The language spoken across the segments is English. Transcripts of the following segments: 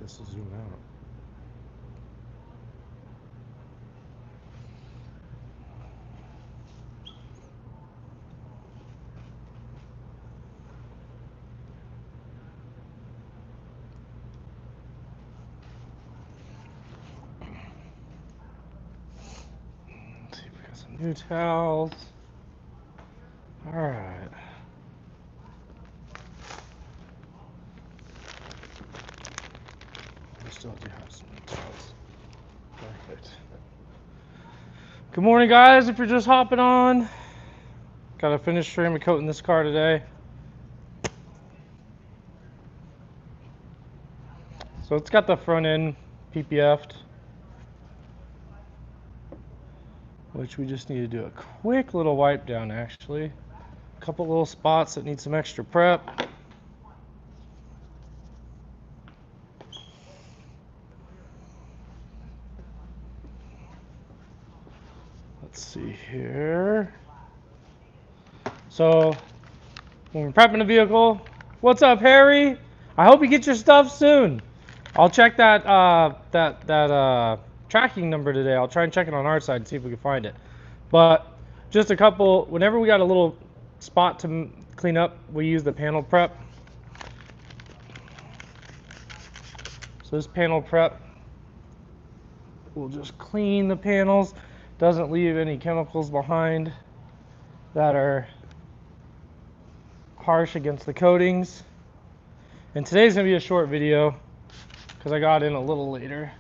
this to zoom out. Let's see if we got some new towels. All right. We still do have some new towels. Perfect. Good morning, guys. If you're just hopping on, got to finish ceramic coating this car today. So it's got the front end PPF'd, which we just need to do a quick little wipe down actually. A couple little spots that need some extra prep. Let's see here. So when we're prepping a vehicle, what's up, Harry? I hope you get your stuff soon. I'll check that tracking number today. I'll try and check it on our side and see if we can find it. But just a couple. Whenever we got a little spot to clean up, we use the panel prep. So this panel prep will just clean the panels. Doesn't leave any chemicals behind that are harsh against the coatings. And today's gonna be a short video because I got in a little later.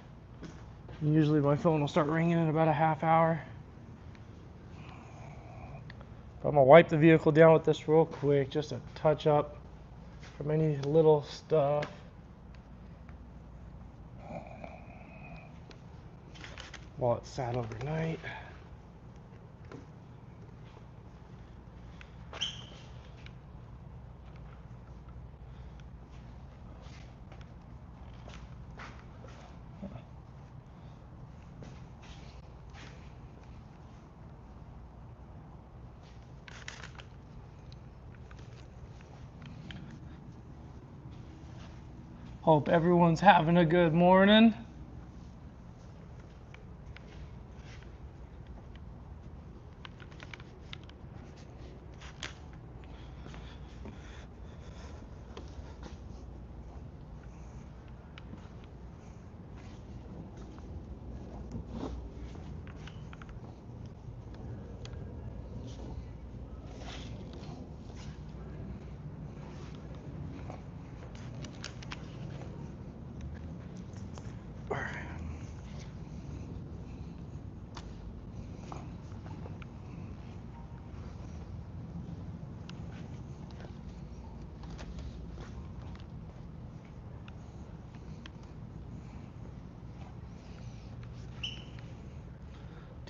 And usually my phone will start ringing in about a half hour. But I'm gonna wipe the vehicle down with this real quick, just a touch up from any little stuff. While it sat overnight. Hope everyone's having a good morning.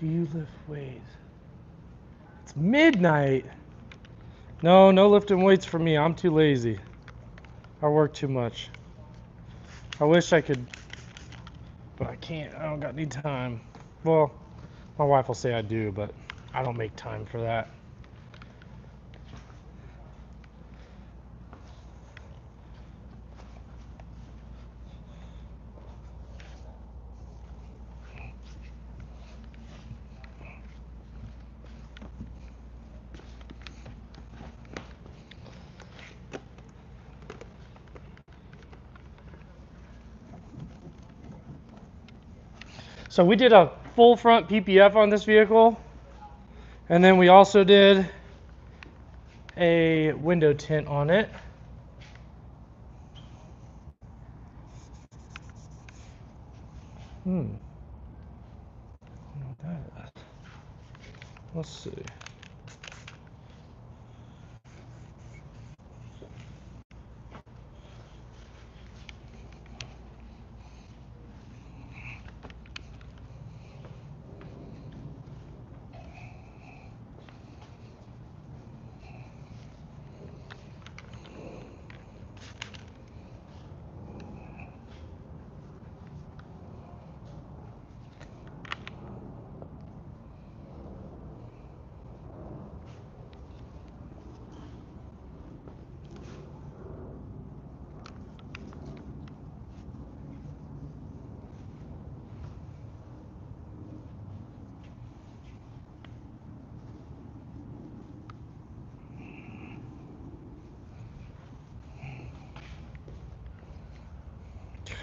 Do you lift weights? It's midnight. No lifting weights for me. I'm too lazy. I work too much. I wish I could, but I can't. I don't got any time. Well, my wife will say I do, but I don't make time for that. So we did a full front PPF on this vehicle, and then we also did a window tint on it. I don't know what that is. Let's see.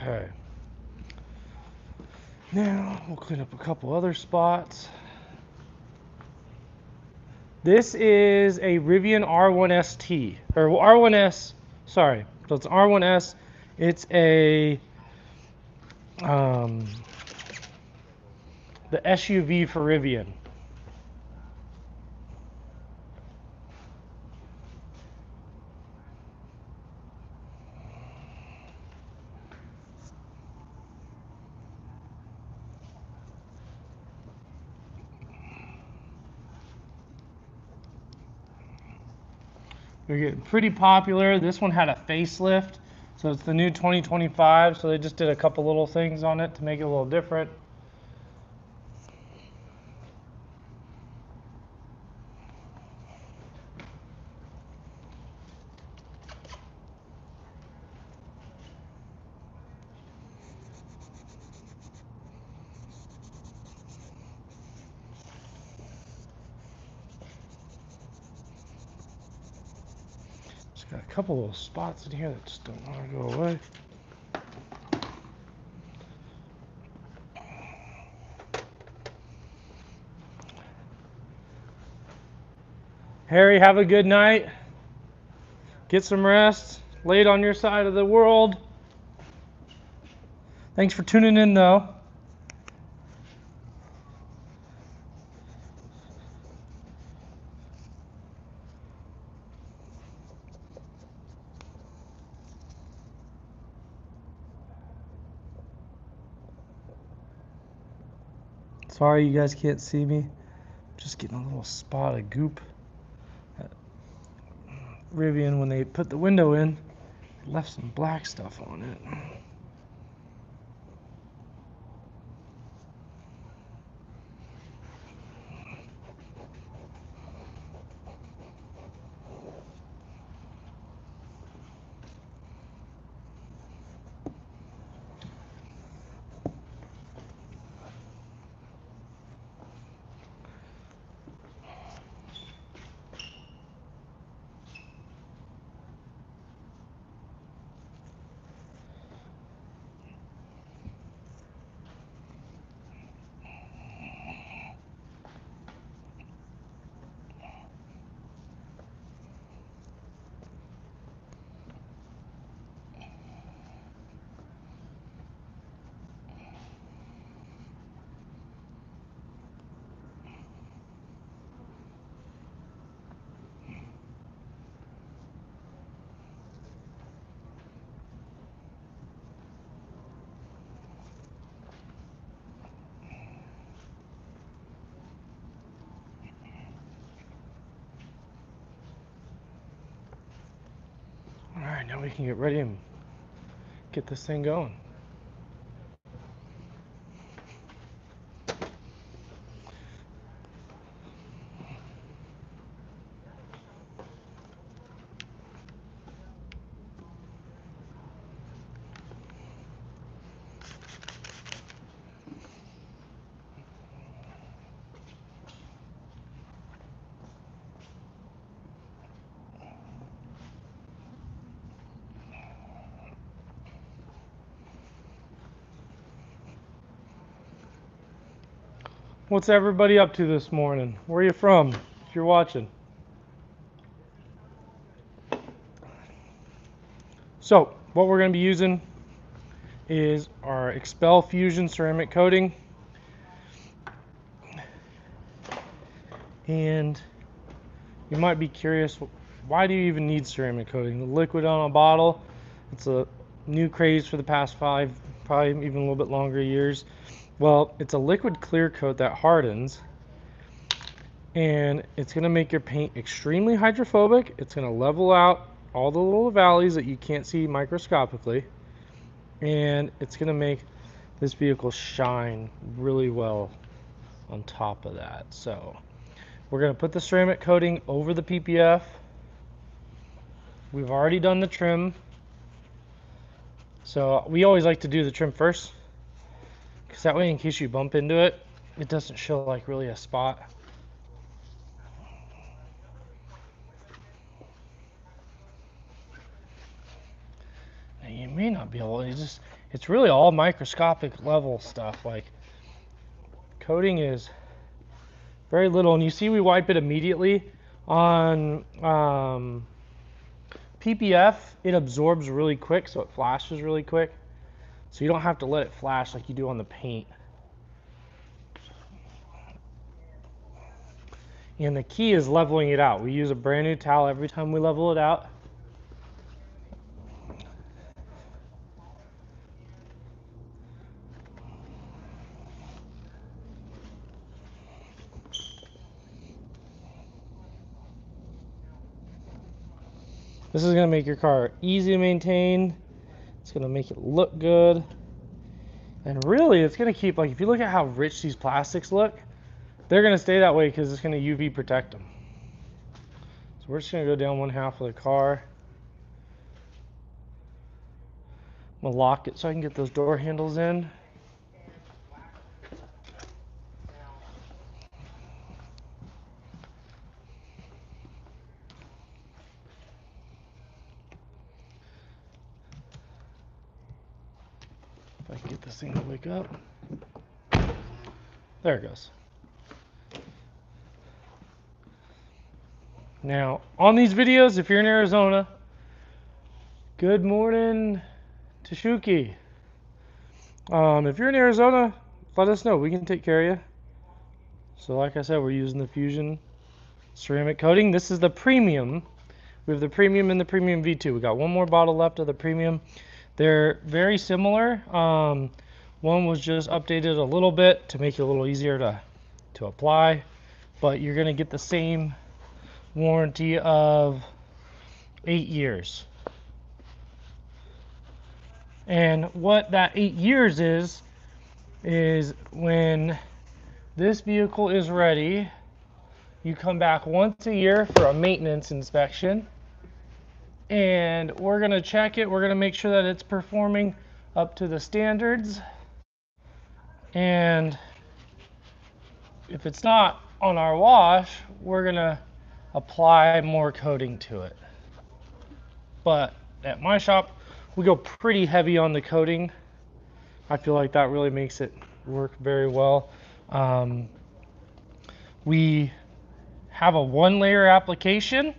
Okay. Now we'll clean up a couple other spots. This is a Rivian R1ST, or R1S, sorry. So it's R1S. It's a, the SUV for Rivian. They're getting pretty popular. This one had a facelift, so it's the new 2025. So they just did a couple little things on it to make it a little different. Just got a couple little spots in here that just don't want to go away. Harry, have a good night. Get some rest. Late on your side of the world. Thanks for tuning in, though. Sorry you guys can't see me. Just getting a little spot of goop. Rivian, when they put the window in, left some black stuff on it. Alright, now we can get ready and get this thing going. What's everybody up to this morning? Where are you from, if you're watching? So, what we're going to be using is our Expel Fusion ceramic coating. And you might be curious, why do you even need ceramic coating? The liquid on a bottle, it's a new craze for the past 5, probably even a little bit longer years. Well, it's a liquid clear coat that hardens, and it's going to make your paint extremely hydrophobic. It's going to level out all the little valleys that you can't see microscopically, and it's going to make this vehicle shine really well on top of that. So we're going to put the ceramic coating over the PPF. We've already done the trim, so we always like to do the trim first, because that way, in case you bump into it, it doesn't show like really a spot. Now, you may not be able to it's really all microscopic level stuff. Like, coating is very little, and you see we wipe it immediately. On PPF, it absorbs really quick, so it flashes really quick. So you don't have to let it flash like you do on the paint. And the key is leveling it out. We use a brand new towel every time we level it out. This is going to make your car easy to maintain. It's going to make it look good. And really, it's going to keep, like, if you look at how rich these plastics look, they're going to stay that way because it's going to UV protect them. So we're just going to go down one half of the car. I'm going to lock it so I can get those door handles in. If I can get this thing to wake up. There it goes. Now, on these videos, if you're in Arizona, good morning, Tashuki. If you're in Arizona, let us know. We can take care of you. So like I said, we're using the Fusion ceramic coating. This is the premium. We have the premium and the premium V2. We got one more bottle left of the premium. They're very similar. One was just updated a little bit to make it a little easier to apply, but you're going to get the same warranty of 8 years. And what that 8 years is when this vehicle is ready, you come back once a year for a maintenance inspection, and we're going to check it. We're going to make sure that it's performing up to the standards, and if it's not on our wash, we're going to apply more coating to it. But at my shop, we go pretty heavy on the coating. I feel like that really makes it work very well. We have a 1-layer application,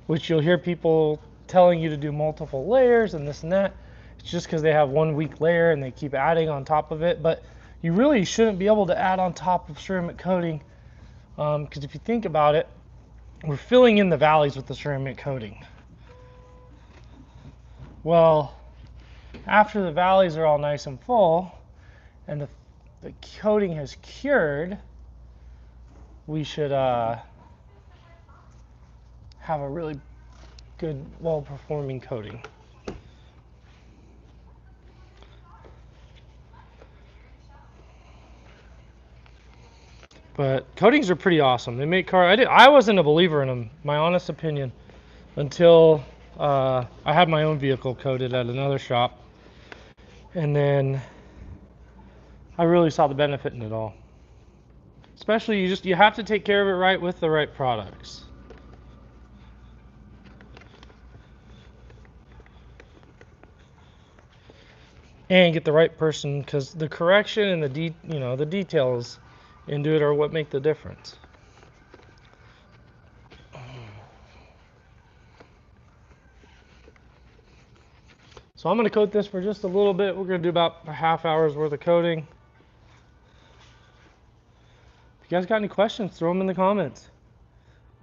which you'll hear people telling you to do multiple layers and this and that. It's just because they have one weak layer and they keep adding on top of it. But you really shouldn't be able to add on top of ceramic coating, because if you think about it, we're filling in the valleys with the ceramic coating. Well, after the valleys are all nice and full and the coating has cured, we should have a really good, well-performing coating. But coatings are pretty awesome. They make cars. I wasn't a believer in them, my honest opinion, until I had my own vehicle coated at another shop, and then I really saw the benefit in it all. Especially you have to take care of it right with the right products. And get the right person, because the correction and the details into it are what make the difference. So I'm going to coat this for just a little bit. We're going to do about a half hour's worth of coating. If you guys got any questions, throw them in the comments.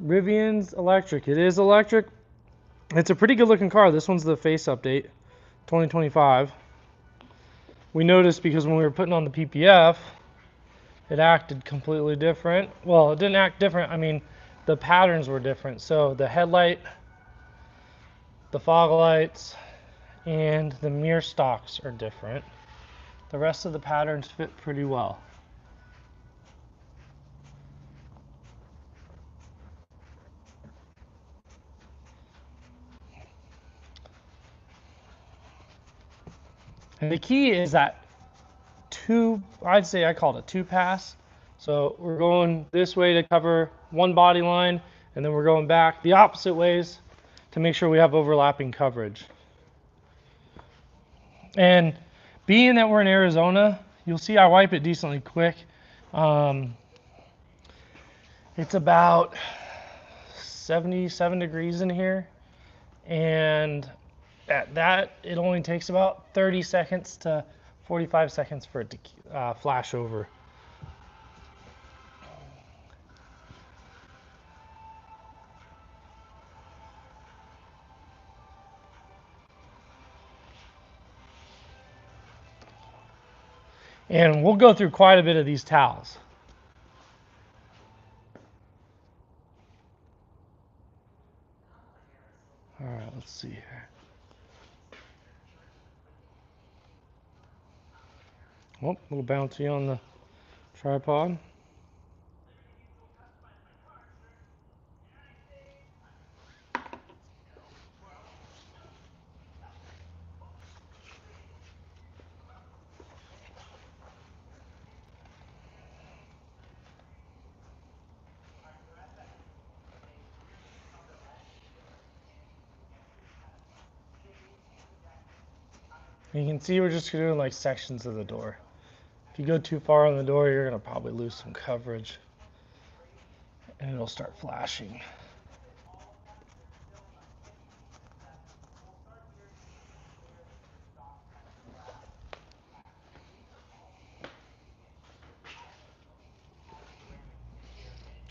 Rivian's electric. It is electric. It's a pretty good looking car. This one's the face update, 2025. We noticed because when we were putting on the PPF, it acted completely different. Well, it didn't act different. I mean, the patterns were different. So the headlight, the fog lights, and the mirror stocks are different. The rest of the patterns fit pretty well. And the key is that I'd say I call it a 2-pass. So we're going this way to cover one body line, and then we're going back the opposite ways to make sure we have overlapping coverage. And being that we're in Arizona, you'll see I wipe it decently quick. It's about 77 degrees in here, and at that, it only takes about 30 seconds to 45 seconds for it to flash over. And we'll go through quite a bit of these towels. All right, let's see here. Oh, a little bouncy on the tripod. You can see we're just doing like sections of the door. If you go too far on the door, you're gonna probably lose some coverage, and it'll start flashing.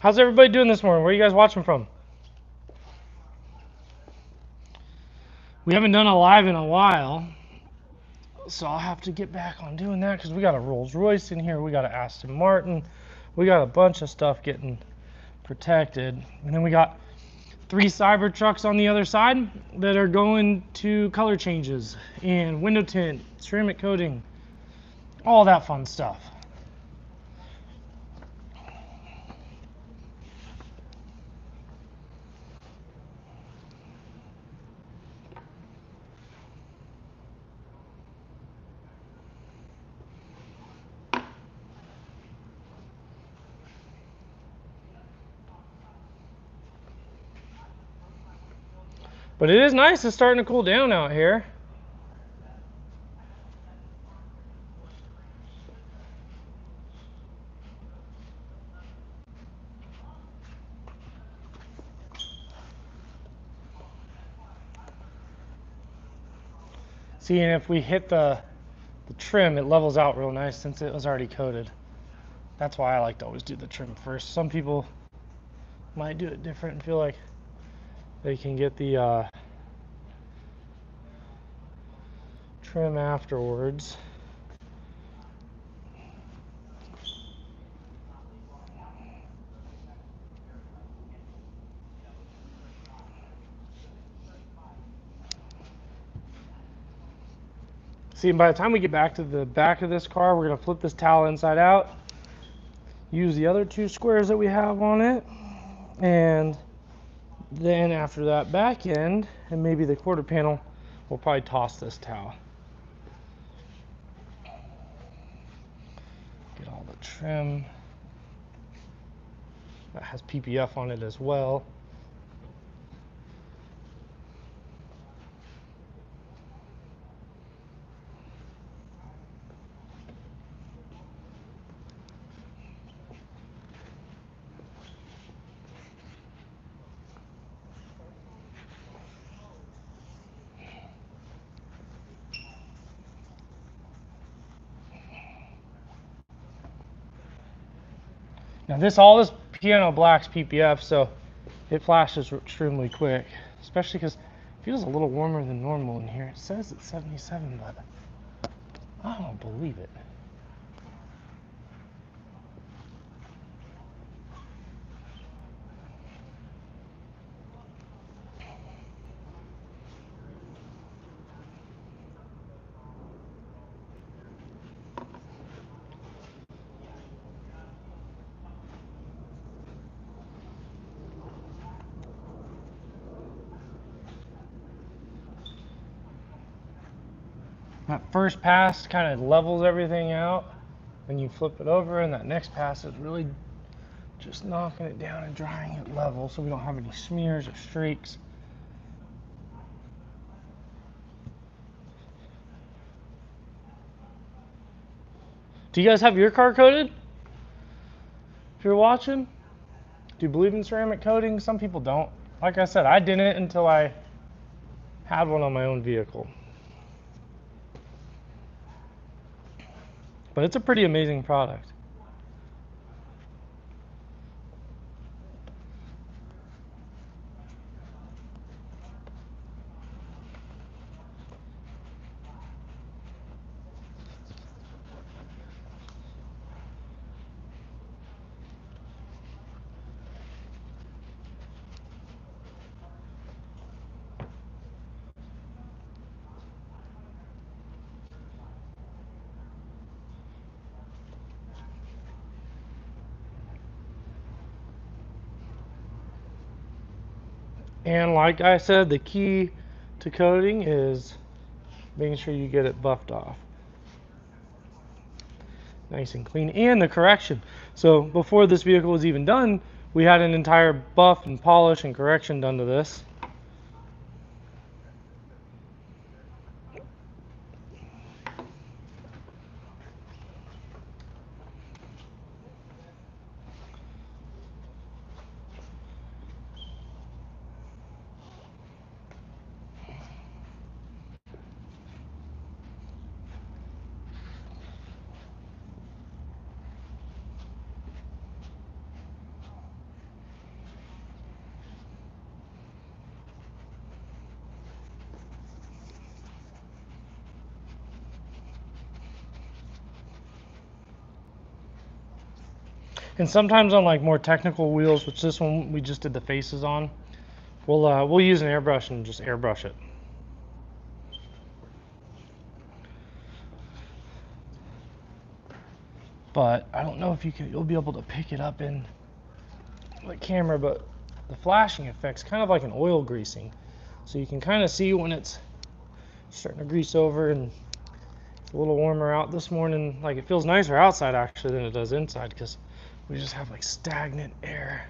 How's everybody doing this morning? Where are you guys watching from? We haven't done a live in a while, so I'll have to get back on doing that because we got a Rolls Royce in here, we got an Aston Martin, we got a bunch of stuff getting protected, and then we got 3 Cybertrucks on the other side that are going to color changes and window tint, ceramic coating, all that fun stuff. But it is nice, it's starting to cool down out here. See, and if we hit the trim, it levels out real nice since it was already coated. That's why I like to always do the trim first. Some people might do it different and feel like they can get the trim afterwards. See, by the time we get back to the back of this car, we're going to flip this towel inside out, use the other 2 squares that we have on it, and then after that back end and maybe the quarter panel, we'll probably toss this towel. Get all the trim. That has PPF on it as well. Now all this piano black's PPF, so it flashes extremely quick, especially because it feels a little warmer than normal in here. It says it's 77, but I don't believe it. That first pass kind of levels everything out. Then you flip it over, and that next pass is really just knocking it down and drying it level so we don't have any smears or streaks. Do you guys have your car coated? If you're watching, do you believe in ceramic coating? Some people don't. Like I said, I didn't until I had one on my own vehicle. But it's a pretty amazing product. And like I said, the key to coating is making sure you get it buffed off. Nice and clean. And the correction. So before this vehicle was even done, we had an entire buff and polish and correction done to this. And sometimes on like more technical wheels, which this one we just did the faces on, we'll use an airbrush and just airbrush it. But I don't know if you'll be able to pick it up in the camera, but the flashing effect's kind of like an oil greasing. So you can kind of see when it's starting to grease over and it's a little warmer out this morning. Like it feels nicer outside actually than it does inside because we just have like stagnant air.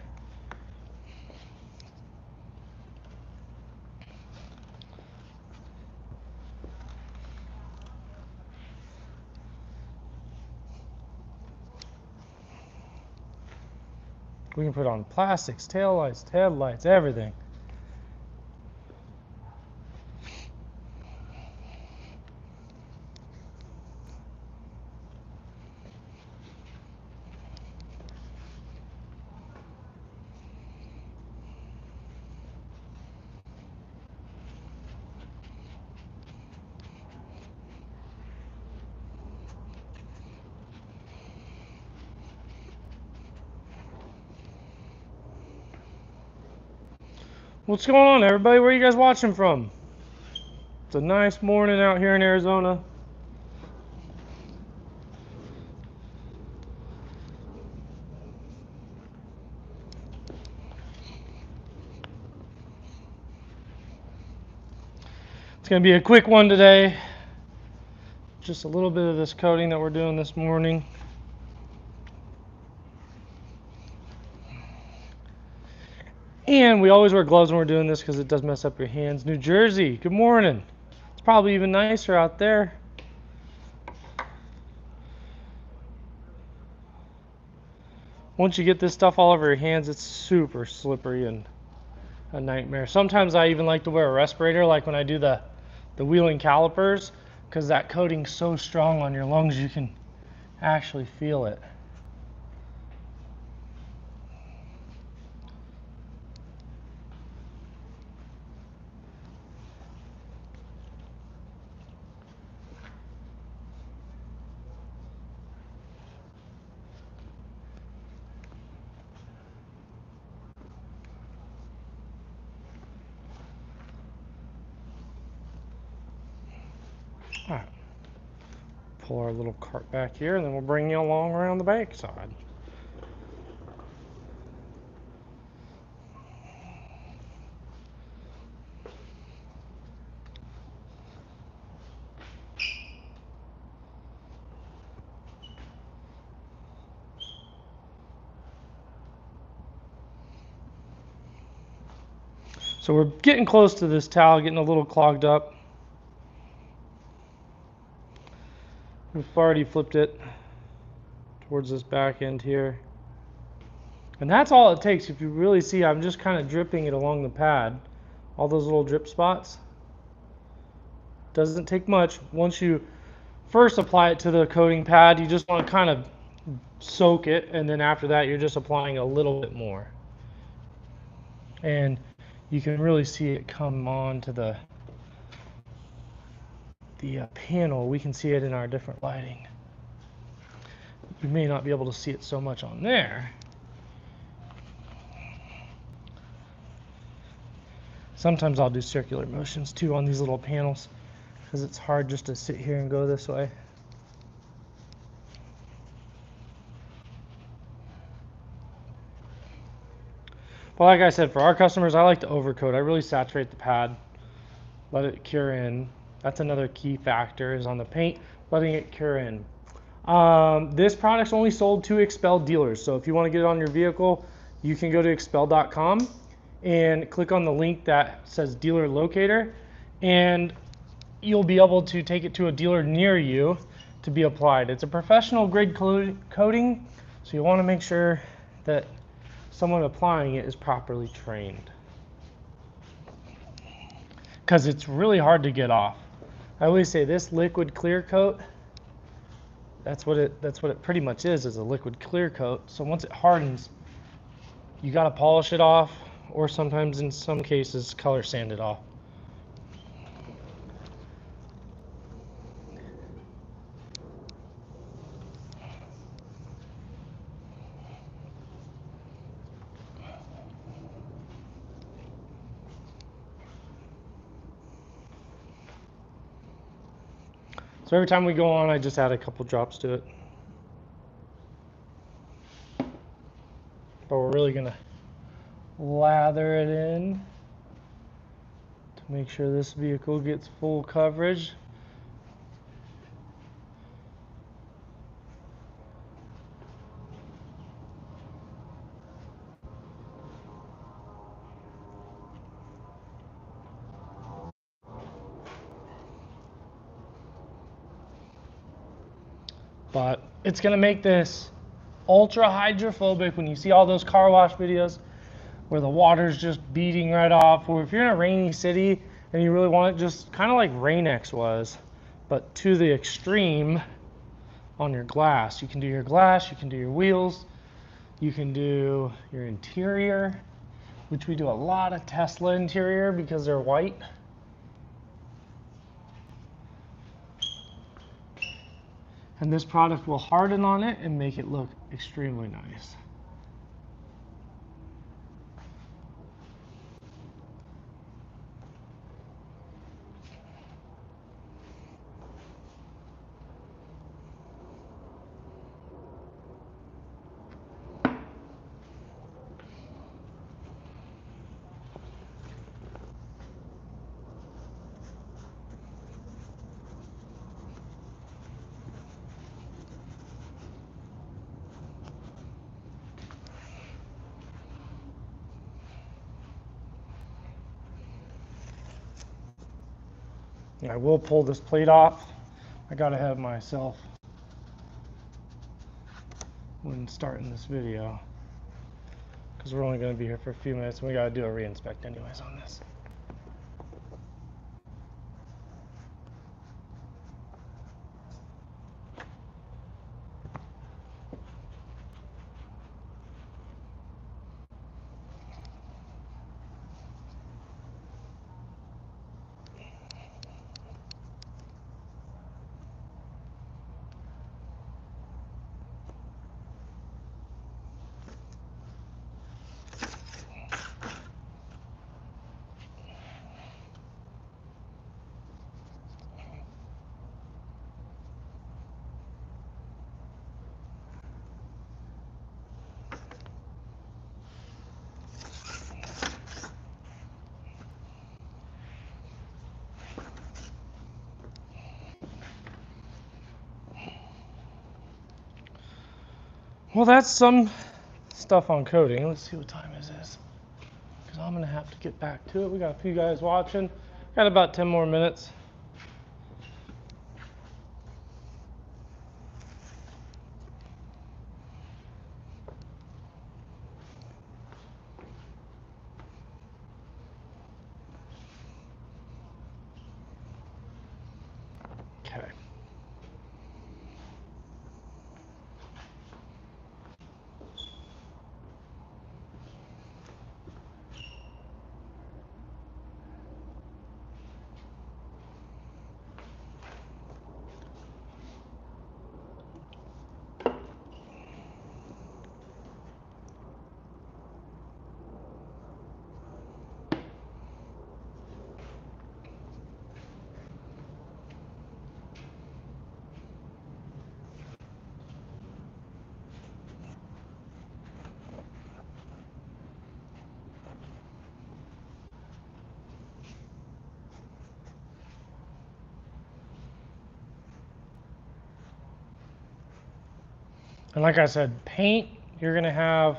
We can put on plastics, taillights, headlights, everything. What's going on, everybody? Where are you guys watching from? It's a nice morning out here in Arizona. It's going to be a quick one today. Just a little bit of this coating that we're doing this morning. And we always wear gloves when we're doing this because it does mess up your hands. New Jersey, good morning. It's probably even nicer out there. Once you get this stuff all over your hands, it's super slippery and a nightmare. Sometimes I even like to wear a respirator, like when I do the wheeling calipers, because that coating's so strong on your lungs you can actually feel it. All right. Pull our little cart back here, and then we'll bring you along around the back side. So we're getting close to this towel, getting a little clogged up. We've already flipped it towards this back end here. And that's all it takes. If you really see, I'm just kind of dripping it along the pad. All those little drip spots. Doesn't take much. Once you first apply it to the coating pad, you just want to kind of soak it, and then after that you're just applying a little bit more. And you can really see it come on to the panel. We can see it in our different lighting. You may not be able to see it so much on there. Sometimes I'll do circular motions too on these little panels because it's hard just to sit here and go this way. But like I said, for our customers, I like to overcoat. I really saturate the pad, let it cure in. That's another key factor is on the paint, letting it cure in. This product's only sold to Expel dealers. So if you want to get it on your vehicle, you can go to expel.com and click on the link that says dealer locator, and you'll be able to take it to a dealer near you to be applied. It's a professional grade coating, so you want to make sure that someone applying it is properly trained, because it's really hard to get off. I always say this liquid clear coat, that's what it pretty much is a liquid clear coat. So once it hardens, you got to polish it off, or sometimes in some cases color sand it off. So every time we go on, I just add a couple drops to it. But we're really gonna lather it in to make sure this vehicle gets full coverage. But it's gonna make this ultra hydrophobic. When you see all those car wash videos where the water's just beating right off, or if you're in a rainy city and you really want it just kind of like Rain-X was, but to the extreme on your glass. You can do your glass, you can do your wheels, you can do your interior, which we do a lot of Tesla interior because they're white. And this product will harden on it and make it look extremely nice. I will pull this plate off. I got ahead of myself when starting this video because we're only going to be here for a few minutes and we got to do a re-inspect anyways on this. Well, that's some stuff on coating. Let's see what time it is, because I'm gonna have to get back to it. We got a few guys watching. Got about 10 more minutes. And like I said, paint, you're going to have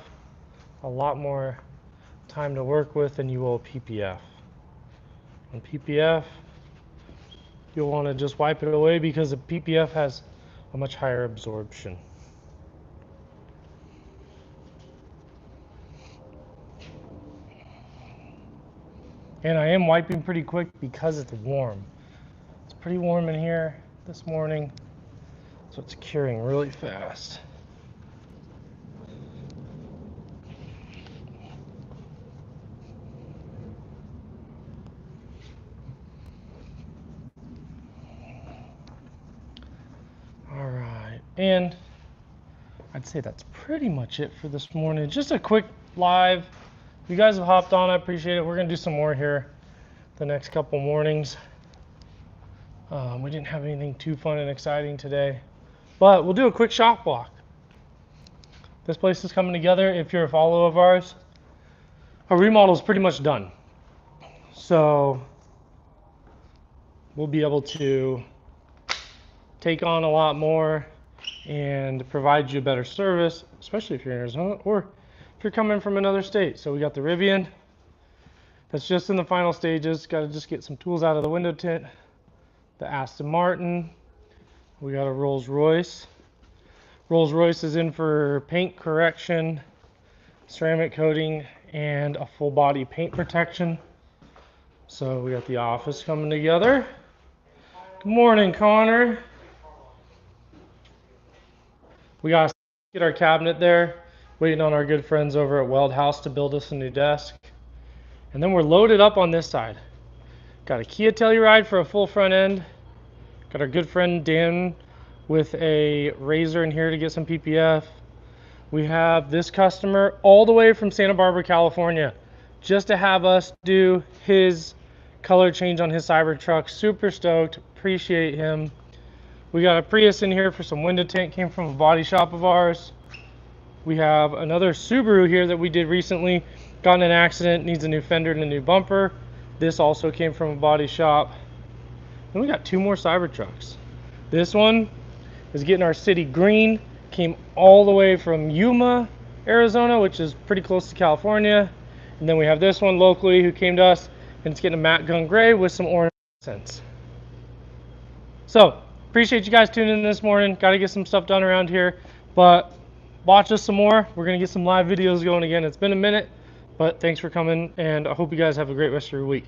a lot more time to work with than you will PPF. On PPF, you'll want to just wipe it away because the PPF has a much higher absorption. And I am wiping pretty quick because it's warm. It's pretty warm in here this morning, so it's curing really fast. All right, and I'd say that's pretty much it for this morning. Just a quick live. If you guys have hopped on, I appreciate it. We're gonna do some more here the next couple mornings. We didn't have anything too fun and exciting today, but we'll do a quick shop walk. This place is coming together. If you're a follower of ours, our remodel is pretty much done. So we'll be able to take on a lot more and provide you better service, especially if you're in Arizona or if you're coming from another state. So we got the Rivian that's just in the final stages. Got to just get some tools out of the window tint. The Aston Martin. We got a Rolls Royce. Rolls Royce is in for paint correction, ceramic coating, and a full body paint protection. So we got the office coming together. Good morning, Connor. We got to get our cabinet there, waiting on our good friends over at Weld House to build us a new desk. And then we're loaded up on this side. Got a Kia Telluride for a full front end. Got our good friend Dan with a razor in here to get some PPF. We have this customer all the way from Santa Barbara, California, just to have us do his color change on his Cybertruck. Super stoked, appreciate him. We got a Prius in here for some window tint, came from a body shop of ours. We have another Subaru here that we did recently, got in an accident, needs a new fender and a new bumper. This also came from a body shop. And we got two more Cybertrucks. This one is getting our city green, came all the way from Yuma, Arizona, which is pretty close to California. And then we have this one locally who came to us, and it's getting a matte gun gray with some orange accents. So, appreciate you guys tuning in this morning. Got to get some stuff done around here, but watch us some more. We're going to get some live videos going again. It's been a minute, but thanks for coming, and I hope you guys have a great rest of your week.